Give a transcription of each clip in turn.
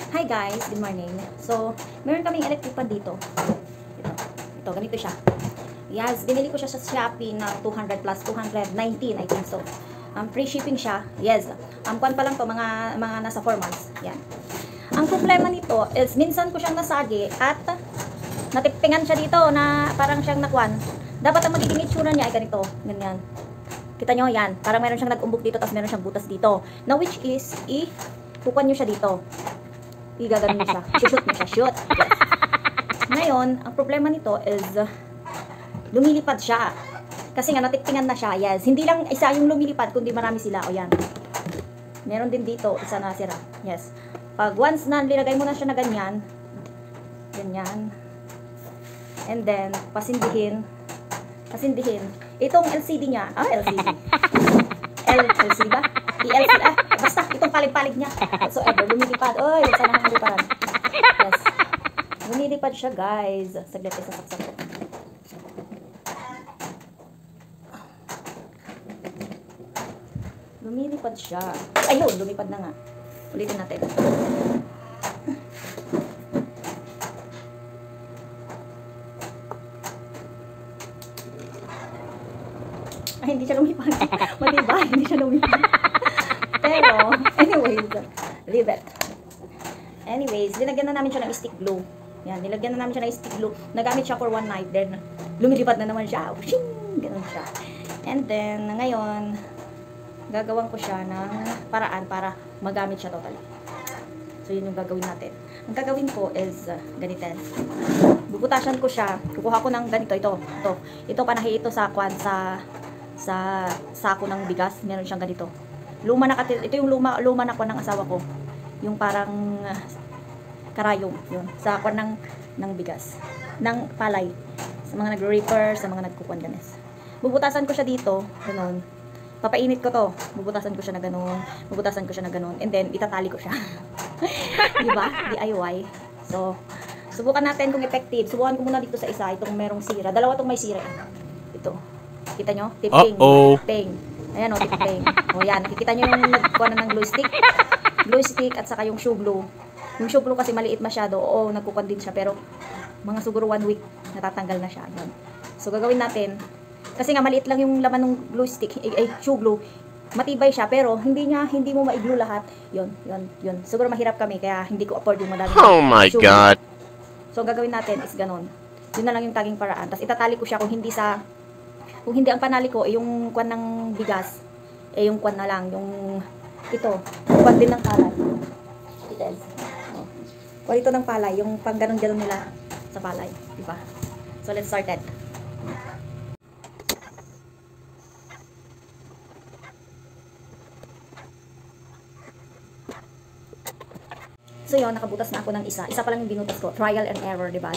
Hi guys, good morning. So, meron kaming electric fan dito. Ito, ganito siya. Yes, binili ko siya sa Shopee ng 200 plus 219, I think so. Free shipping siya. Yes. Kuan pa lang to, mga nasa 4 months. Yan. Ang problema nito is minsan ko siyang nasagi at natipingan siya dito na parang siyang nakuan. Dapat ang magiging itsura niya ay ganito. Ganyan. Kita nyo, yan. Parang meron siyang nag-umbok dito, tapos meron siyang butas dito. Na which is, kukuan nyo siya dito. Igaganon nyo siya. Shoot nyo siya. Shoot. Yes. Ngayon, ang problema nito is, lumilipad siya. Kasi nga, natiktingan na siya. Yes. Hindi lang isa yung lumilipad, kundi marami sila. O yan. Meron din dito, isa na sira. Yes. Pag once na nilagay mo na siya na ganyan, ganyan. And then, pasindihin. Itong LCD niya, LCD. LCD ba? ELCD, basta itong palig-palig niya. Whatsoever, lumilipad. Oy, wag sana lumilipad. Yes. Lumilipad siya, guys. Saglit, isasaksak ko. Lumilipad siya. Ayun, lumipad na nga. Ulitin natin. Ay, hindi siya lumipad. Matibay, hindi siya lumipad. Pero, anyways, leave it. Anyways, nilagyan na namin siya ng stick glue. Yan, nilagyan na namin siya ng stick glue. Nagamit siya for one night. Then, lumilipad na naman siya. Shing! Ganun siya. And then, ngayon, gagawin ko siya ng paraan para magamit siya totally. So, yun yung gagawin natin. Ang gagawin ko is, ganito. Bubutasan ko siya. Kukuha ko ng ganito, ito. Ito, panahi ito sa kwan, sa sako ng bigas. Meron siyang ganito. Ito yung luma na kwan ng asawa ko. Yung parang karayong. Yun. Sa kwan ng bigas. Ng palay. Sa mga nagre-reaper, sa mga nagkukuan ganes. Bubutasan ko siya dito. Ganun. Papainit ko to. Bubutasan ko siya na ganun. Bubutasan ko siya na ganun. And then, itatali ko siya. Diba? DIY. So, subukan natin kung effective. Subukan ko muna dito sa isa. Itong merong sira. Dalawa itong may sira. Ito. Kita nyo? Tipping. Tipping. Ayan o, tipping. O yan. Nakikita nyo yung nagkuha ng glue stick. Glue stick at saka yung shoe glue. Yung shoe glue kasi maliit masyado. Oo, nagkukuhan din siya. Pero, mga siguro 1 week, natatanggal na siya. Yan. So, gagawin natin. Kasi nga maliit lang yung laman ng glue stick, shoe glue. Matibay siya pero hindi mo ma-glue lahat. Yun. Siguro mahirap kami kaya hindi ko afford yung madami. Oh my God. So gagawin natin is ganon. Yun na lang yung taging paraan. Tapos itatali ko siya kung hindi ang panali ko yung kwan ng bigas. Yung kwan na lang, yung kwan din ng palay. Kwan ito ng palay, yung pang ganon-ganon nila sa palay, di ba? So let's start it. So yun, nakabutas na ako ng isa. Isa pa lang yung binutas ko. Trial and error, diba?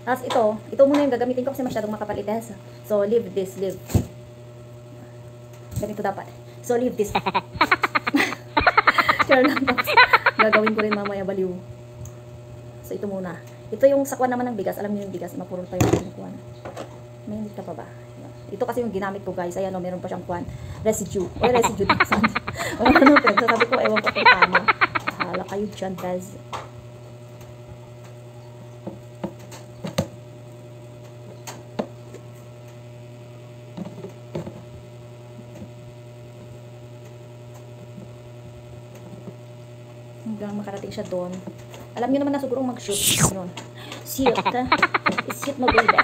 Tapos ito muna yung gagamitin ko kasi masyadong makapalites. So, leave this. Ganito dapat. So, leave this. Sure lang. Gagawin ko rin mamaya baliw. So, ito muna. Ito yung sakwan naman ng bigas. Alam niyo yung bigas, mapurol pa yung kinukuha. May hindi ka pa ba? Ito kasi yung ginamit ko, guys. Ayan o, meron pa siyang kuwan. Residue. O, residue. Sabi ko, ewan ko kung tama. Hala kayo dyan, guys. Hanggang makarating siya doon. Alam niyo naman na siguro mag-shoot. Yun. Shoot. Shoot mo, baby.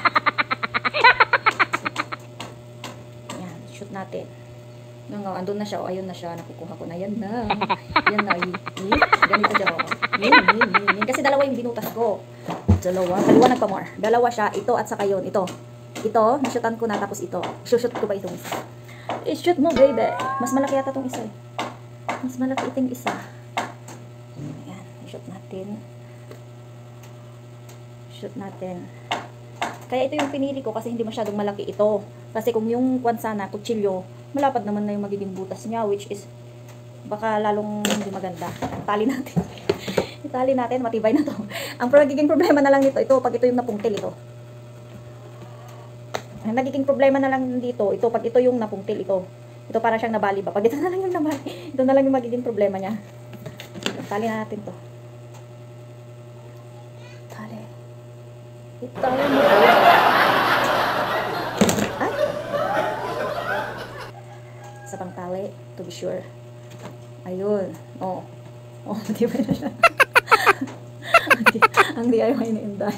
Yan. Shoot natin. Andun na siya. O, ayun na siya. Nakukuha ko na. Yan na. Ganito siya. Yan. Kasi dalawa yung binutas ko. Paliwanag pa more. Dalawa siya. Ito at saka yun. Ito. Nashootan ko na. Tapos ito. Shoot ko ba itong isa? I-shoot mo, baby. Mas malaki yata itong isa. Mas malaki itong isa. Ayan. I-shoot natin. Kaya ito yung pinili ko kasi hindi masyadong malaki ito. Kasi kung yung kwan sana, kutsilyo, malapad naman na yung magiging butas niya, which is baka lalong hindi maganda. Itali natin, matibay na to. Ang nagiging problema na lang nito, pag ito yung napungtil ito. Ang nagiging problema na lang dito, pag ito yung napungtil ito. Ito parang siyang nabali ba? Pag ito na lang yung nabali, ito na lang yung magiging problema niya. Tali na natin to. Italo mo po. Ay! Isa pang tali, to be sure. Ayun. Oh. Oh, di ba na siya? Ang DIY ni Inday.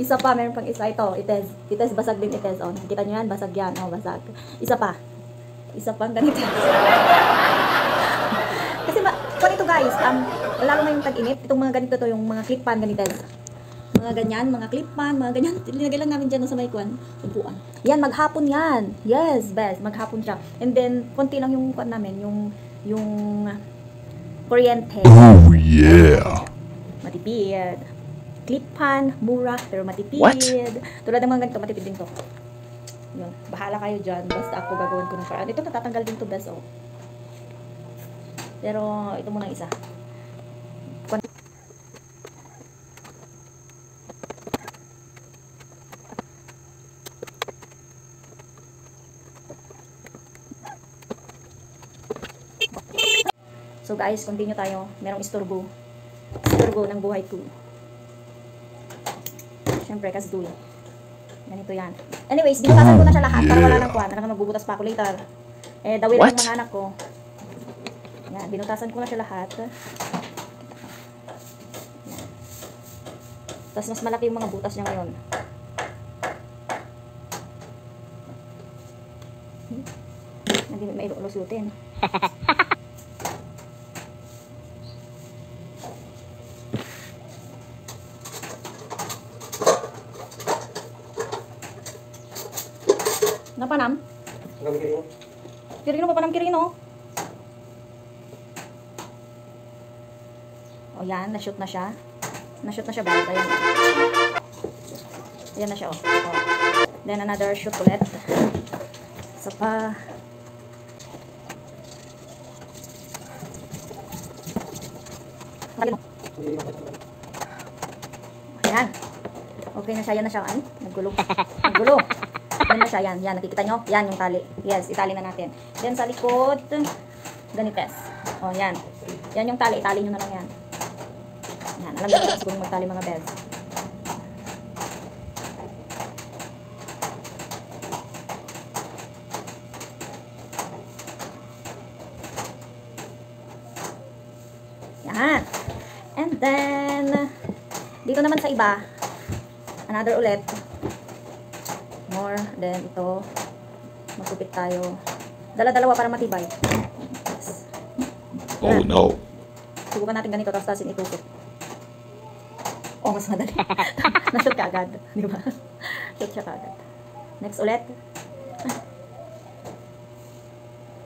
Isa pa, meron pang isa. Ito, ites. Ites, basag din ites. Oh, nakita nyo yan? Basag yan. Oh, basag. Isa pa. Isa pang ganito. Kasi kung ito guys, lalo na yung tag-init, itong mga ganito to, yung mga clip pan ganites. Mga ganyan, mga clip pan, mga ganyan. Linagay lang namin dyan sa may kwan, upuan. Yan, maghapon yan. Yes, best. Maghapon siya. And then, konti lang yung kwan namin, yung kuryente. Oh, yeah. Matipid. Clip pan, mura, pero matipid. What? Tulad ng mga ganito, matipid din to. Yun, bahala kayo dyan. Basta ako gagawin ko ng paraan. Ito natatanggal din to best, oh. Pero, ito muna isa. So guys, continue tayo. Merong istorbo. Istorbo ng buhay ko. Siyempre, kasduy. Ganito yan. Anyways, binutasan ko na siya lahat para wala nang kwan. Para magbubutas pa ako later. Eh, dawil ng mga anak ko. Yan, binutasan ko na siya lahat. Yan. Tapos mas malaki yung mga butas niya ngayon. Hindi may iluslutin. Napanam? Kirino pa panam kirino. O yan, na-shoot na siya. Na-shoot na siya ba? Ayan. Ayan na siya, oh. Then another shoot ulit. Isa pa. Ayan. Okay na siya, yan na siya. Ay, naggulo. Naggulo. Yan na siya, yan. Yan, nakikita nyo? Yan yung tali. Yes, itali na natin. Then sa likod, ganites. O, yan. Yan yung tali. Itali nyo na lang yan. Yan, alam nyo na siguro magtali mga bells. Yan. And then, dito naman sa iba, another ulit. More, then ito, magkupit tayo. Dala-dalawa para matibay. Yes. Oh, no. Subukan natin ganito, tapos tasin itusok. Oh, mas madali. Nashoot ka agad. Di ba? Shoot siya ka agad. Next ulit.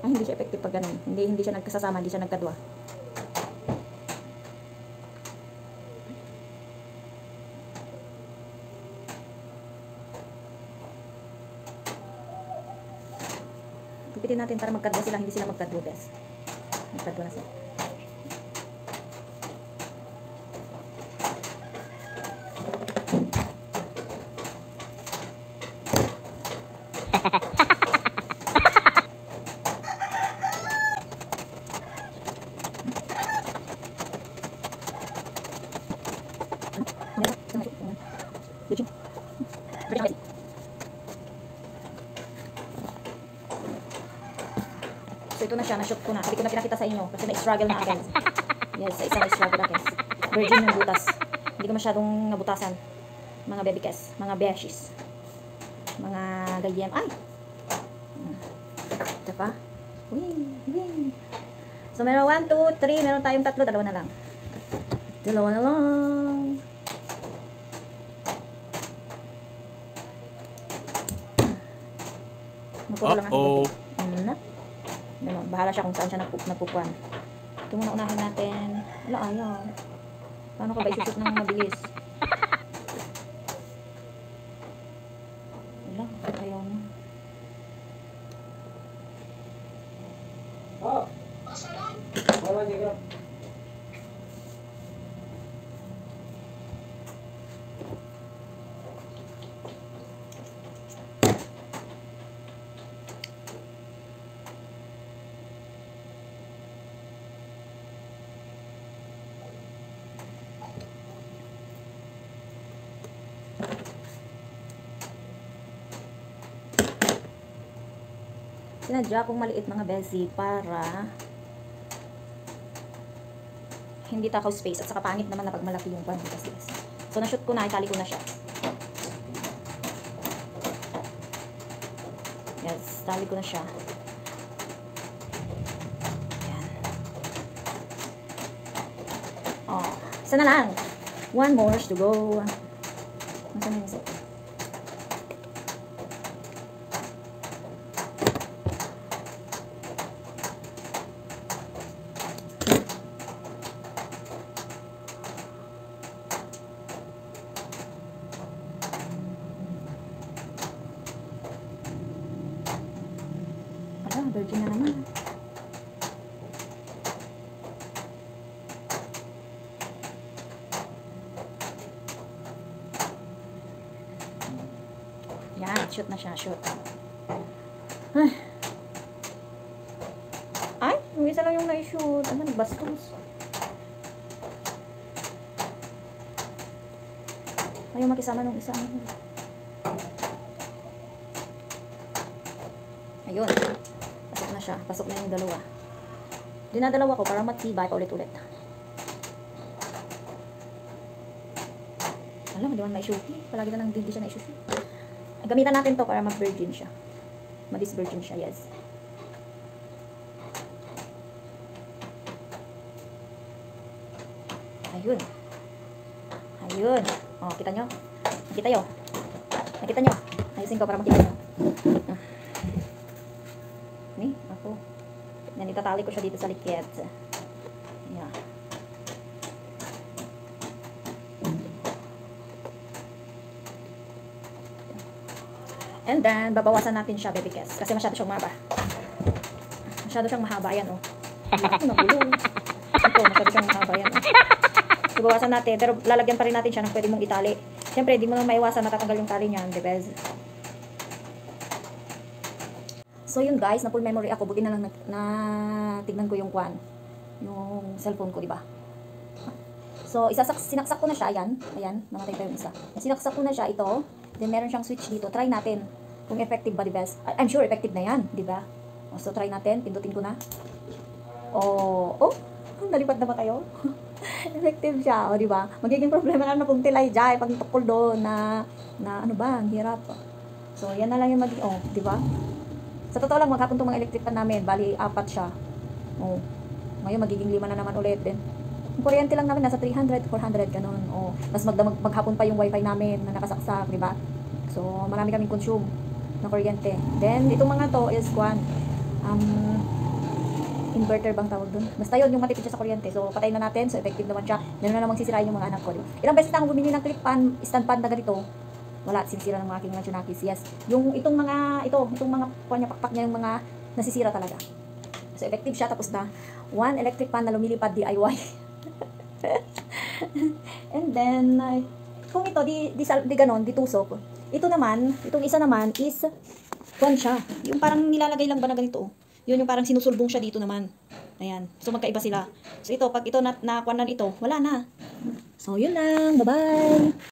Ay, hindi siya effective pag ganun. Hindi siya nagkasasama, hindi siya nagkadwa. Pipitin natin para magkadwa sila, hindi sila magkadwa, bes. Magkadwa na sila. So ito na siya, na-shoot ko na. Hindi ko na pinakita sa inyo kasi na-struggle na akin. Yes, sa isang na-struggle akin. Virgin yung butas. Hindi ko masyadong nabutasan. Mga baby kes, mga beshies. Mga gayem. Ay! Ito pa. Wing, wing. So meron 1, 2, 3. Meron tayong 3. Dalawa na lang. Dalawa na lang. Napulo lang ang bahala siya kung saan siya nagpupuan. Ito muna unahin natin. Wala, ayaw. Paano ka ba isushoot ng mabilis? Wala, ayaw na. Sinadya kong maliit mga besi para hindi takaw space at saka pangit naman na pag malaki yung pan kasi. So na-shoot ko na, itali ko na siya. Yes, tali ko na siya. Yan. Oh, isa na lang. One more to go. Nasaan na yung isa? Virgin na naman. Yan, shoot na siya, shoot. Ay, yung isa lang yung na-shoot. Ano, nagbastos. Ayaw makisama nung isa. Ayun. Pasok na siya. Pasok na yung dalawa. Dinadalawa ko para matibay pa ulit-ulit. Alam, hindi man ma-shoot. Palagi na lang hindi siya na-shoot. Gamitan natin to para mag-virgin siya. Ma-disvirgin siya, yes. Ayun. Ayun. O, kita nyo? Nakita nyo? Nakita nyo? Ayusin ko para makita nyo. Ni, ako. Yan, itatali ko siya dito sa likid. Yeah. And then, babawasan natin siya, baby kes. Kasi masyado siyang mahaba. Masyado siyang mahaba. Ayan, oh. Ito, nagulong. Ito, masyado siyang mahaba. Ayan, oh. So, bawasan natin. Pero, lalagyan pa rin natin siya ng pwede mong itali. Siyempre, di mo naman maiwasan natatanggal yung tali niyan, diba? So, yun guys, na full memory ako. Buti na lang na tignan ko yung kwan. Yung cellphone ko, diba? So, sinaksak ko na siya. Ayan. Ayan, namatay pa yung isa. Sinaksak ko na siya, ito. Then, meron siyang switch dito. Try natin kung effective ba, diba? I'm sure effective na yan, diba? So, try natin. Pindutin ko na. Oh, nalipat na ba tayo? Effective siya, o diba? Magiging problema na kung tilay dyan, pag tukol doon na ano ba, ang hirap. So, yan na lang yung diba? Sa totoo lang, maghapon itong mga electric pan namin, bali, 4 siya. Oh, ngayon magiging 5 na naman ulit din. Yung kuryente lang namin, nasa 300, 400, ganun. Oh, tapos maghapon pa yung wifi namin na nakasaksak, diba? So, marami kaming consume na kuryente. Then, itong mga to is inverter bang tawag dun? Basta yun, yung matipid siya sa kuryente. So, patayin na natin. So, effective naman siya. Ganun na namang sisirain yung mga anak ko. Diba? Ilang beses na akong bumili ng clip pan, stand pan na ganito. Wala, sinisira ng mga aking mga chunakis. Yes. Itong mga pakpak niya, yung mga nasisira talaga. So, effective siya. Tapos na, 1 electric pan na lumilipad DIY. And then, kung ito, di ganon, di tusok. Ito naman, itong isa naman is, siya. Yung parang nilalagay lang ba na ganito, yun yung parang sinusulbong siya dito naman. Ayan. So, magkaiba sila. So, ito, pag ito nakuha na ito, wala na. So, yun lang. Bye-bye!